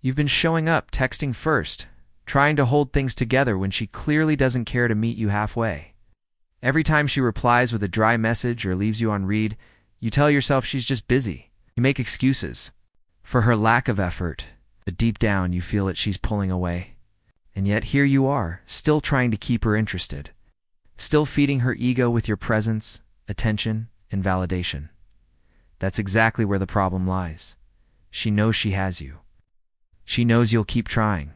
You've been showing up, texting first, trying to hold things together when she clearly doesn't care to meet you halfway. Every time she replies with a dry message or leaves you on read, you tell yourself she's just busy. You make excuses for her lack of effort, but deep down you feel that she's pulling away. And yet here you are, still trying to keep her interested, still feeding her ego with your presence, attention, and validation. That's exactly where the problem lies. She knows she has you. She knows you'll keep trying.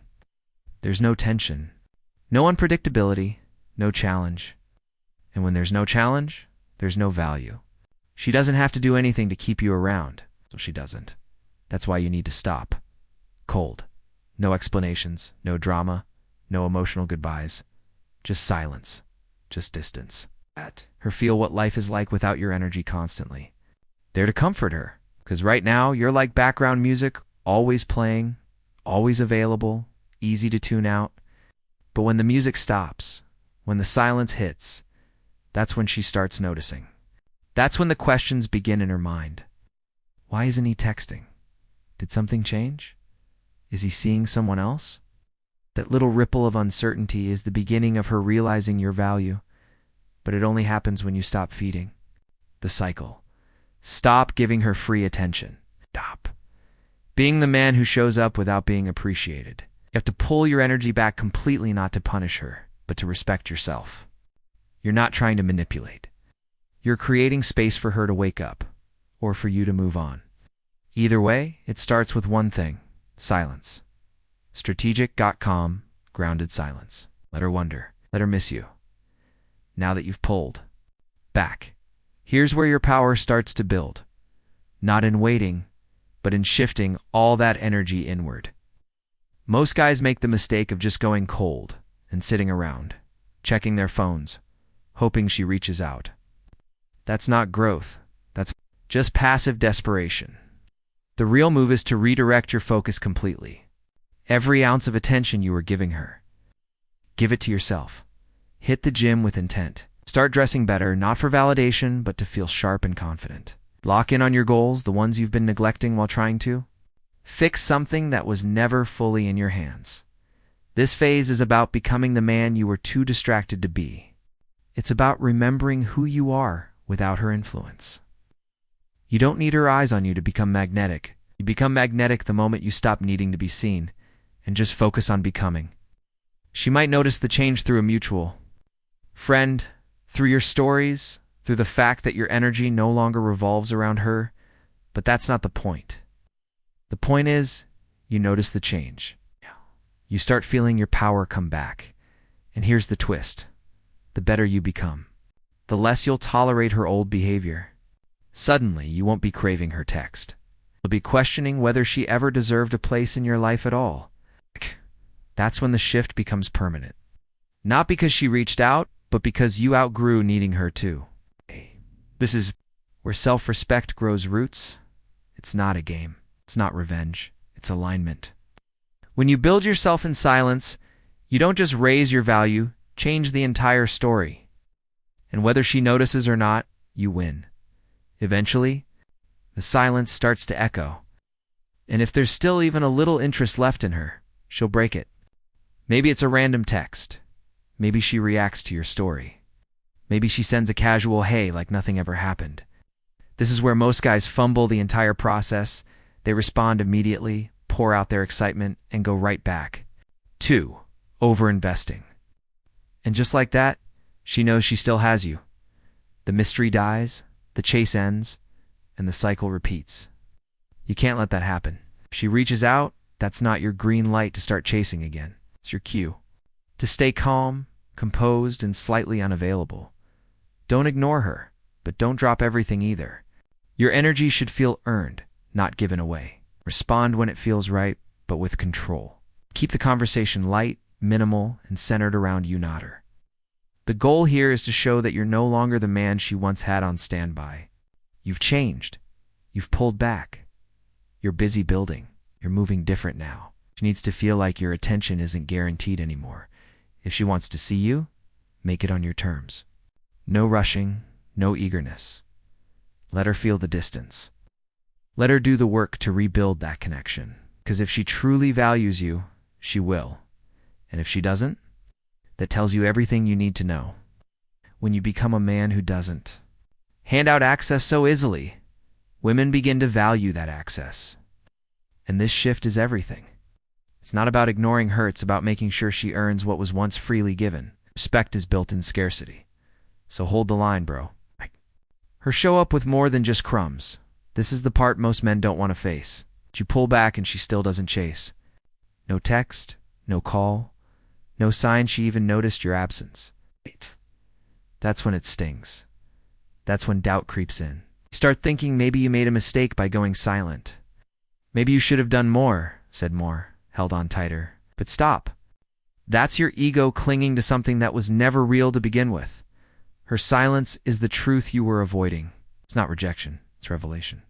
There's no tension, no unpredictability, no challenge. And when there's no challenge, there's no value. She doesn't have to do anything to keep you around, so she doesn't. That's why you need to stop. Cold. No explanations, no drama, no emotional goodbyes. Just silence. Just distance. Let her feel what life is like without your energy constantly. There to comfort her, because right now you're like background music, always playing, always available, easy to tune out. But when the music stops, when the silence hits, that's when she starts noticing. That's when the questions begin in her mind. Why isn't he texting? Did something change? Is he seeing someone else? That little ripple of uncertainty is the beginning of her realizing your value, but it only happens when you stop feeding the cycle. Stop giving her free attention. Stop being the man who shows up without being appreciated. You have to pull your energy back completely, not to punish her, but to respect yourself. You're not trying to manipulate. You're creating space for her to wake up, or for you to move on. Either way, it starts with one thing: silence. Strategic, calm, grounded silence. Let her wonder. Let her miss you. Now that you've pulled back, here's where your power starts to build. Not in waiting, but in shifting all that energy inward. Most guys make the mistake of just going cold and sitting around, checking their phones, hoping she reaches out. That's not growth. That's just passive desperation. The real move is to redirect your focus completely. Every ounce of attention you were giving her, give it to yourself. Hit the gym with intent. Start dressing better, not for validation, but to feel sharp and confident. Lock in on your goals, the ones you've been neglecting while trying to. Fix something that was never fully in your hands. This phase is about becoming the man you were too distracted to be. It's about remembering who you are without her influence. You don't need her eyes on you to become magnetic. You become magnetic the moment you stop needing to be seen and just focus on becoming. She might notice the change through a mutual friend, through your stories, through the fact that your energy no longer revolves around her, but that's not the point. The point is, you notice the change. You start feeling your power come back. And here's the twist. The better you become, the less you'll tolerate her old behavior. Suddenly, you won't be craving her text. You'll be questioning whether she ever deserved a place in your life at all. That's when the shift becomes permanent. Not because she reached out, but because you outgrew needing her too. This is where self-respect grows roots. It's not a game. It's not revenge. It's alignment. When you build yourself in silence, you don't just raise your value, change the entire story. And whether she notices or not, you win. Eventually, the silence starts to echo. And if there's still even a little interest left in her, she'll break it. Maybe it's a random text. Maybe she reacts to your story. Maybe she sends a casual hey like nothing ever happened. This is where most guys fumble the entire process. They respond immediately, pour out their excitement, and go right back. 2. Over-investing. And just like that, she knows she still has you. The mystery dies, the chase ends, and the cycle repeats. You can't let that happen. If she reaches out, that's not your green light to start chasing again. It's your cue to stay calm, composed, and slightly unavailable. Don't ignore her, but don't drop everything either. Your energy should feel earned, not given away. Respond when it feels right, but with control. Keep the conversation light, minimal, and centered around you, not her. The goal here is to show that you're no longer the man she once had on standby. You've changed. You've pulled back. You're busy building. You're moving different now. She needs to feel like your attention isn't guaranteed anymore. If she wants to see you, make it on your terms. No rushing, no eagerness. Let her feel the distance. Let her do the work to rebuild that connection. Because if she truly values you, she will. And if she doesn't, that tells you everything you need to know. When you become a man who doesn't hand out access so easily, women begin to value that access. And this shift is everything. It's not about ignoring her, it's about making sure she earns what was once freely given. Respect is built in scarcity. So hold the line, bro. Her show up with more than just crumbs. This is the part most men don't want to face. You pull back and she still doesn't chase. No text, no call, no sign she even noticed your absence. That's when it stings. That's when doubt creeps in. You start thinking maybe you made a mistake by going silent. Maybe you should have done more, said more, held on tighter. But stop. That's your ego clinging to something that was never real to begin with. Her silence is the truth you were avoiding. It's not rejection, it's revelation.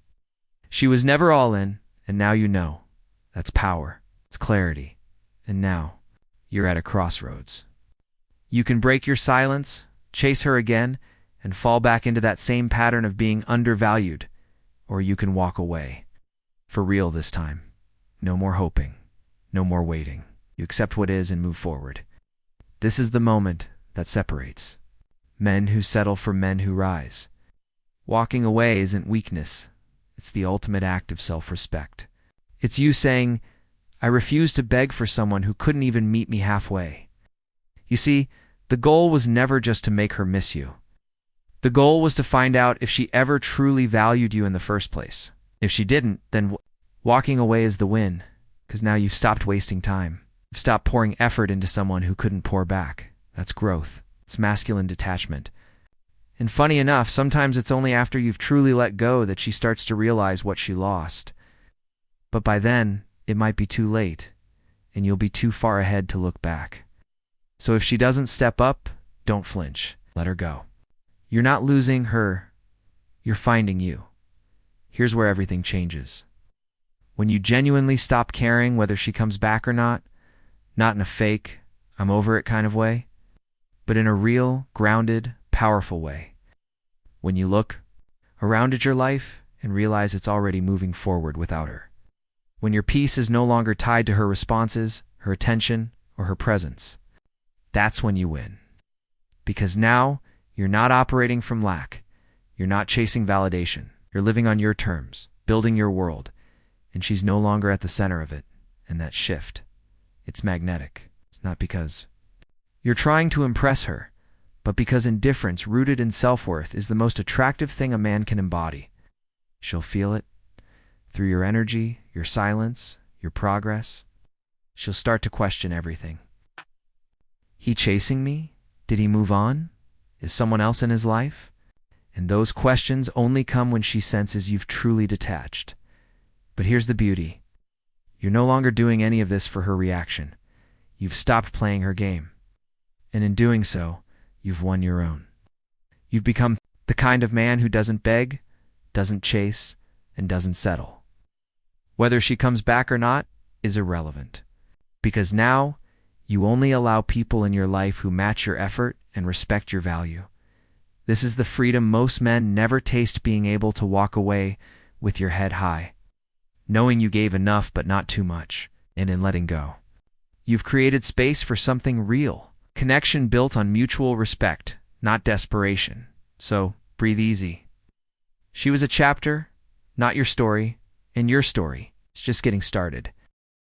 She was never all in, and now you know. That's power. It's clarity. And now, you're at a crossroads. You can break your silence, chase her again, and fall back into that same pattern of being undervalued, or you can walk away. For real this time. No more hoping. No more waiting. You accept what is and move forward. This is the moment that separates men who settle from men who rise. Walking away isn't weakness. It's the ultimate act of self-respect. It's you saying, I refuse to beg for someone who couldn't even meet me halfway. You see, the goal was never just to make her miss you. The goal was to find out if she ever truly valued you in the first place. If she didn't, then walking away is the win, because now you've stopped wasting time. You've stopped pouring effort into someone who couldn't pour back. That's growth. It's masculine detachment. And funny enough, sometimes it's only after you've truly let go that she starts to realize what she lost. But by then, it might be too late, and you'll be too far ahead to look back. So if she doesn't step up, don't flinch. Let her go. You're not losing her. You're finding you. Here's where everything changes. When you genuinely stop caring whether she comes back or not in a fake, I'm over it kind of way, but in a real, grounded, powerful way. When you look around at your life and realize it's already moving forward without her. When your peace is no longer tied to her responses, her attention, or her presence. That's when you win. Because now, you're not operating from lack. You're not chasing validation. You're living on your terms, building your world, and she's no longer at the center of it. And that shift, it's magnetic. It's not because you're trying to impress her, but because indifference rooted in self-worth is the most attractive thing a man can embody. She'll feel it through your energy, your silence, your progress. She'll start to question everything. He chasing me? Did he move on? Is someone else in his life? And those questions only come when she senses you've truly detached. But here's the beauty. You're no longer doing any of this for her reaction. You've stopped playing her game. And in doing so, you've won your own. You've become the kind of man who doesn't beg, doesn't chase, and doesn't settle. Whether she comes back or not is irrelevant. Because now, you only allow people in your life who match your effort and respect your value. This is the freedom most men never taste, being able to walk away with your head high, knowing you gave enough but not too much, and in letting go, you've created space for something real. Connection built on mutual respect, not desperation. So, breathe easy. She was a chapter, not your story, and your story is just getting started.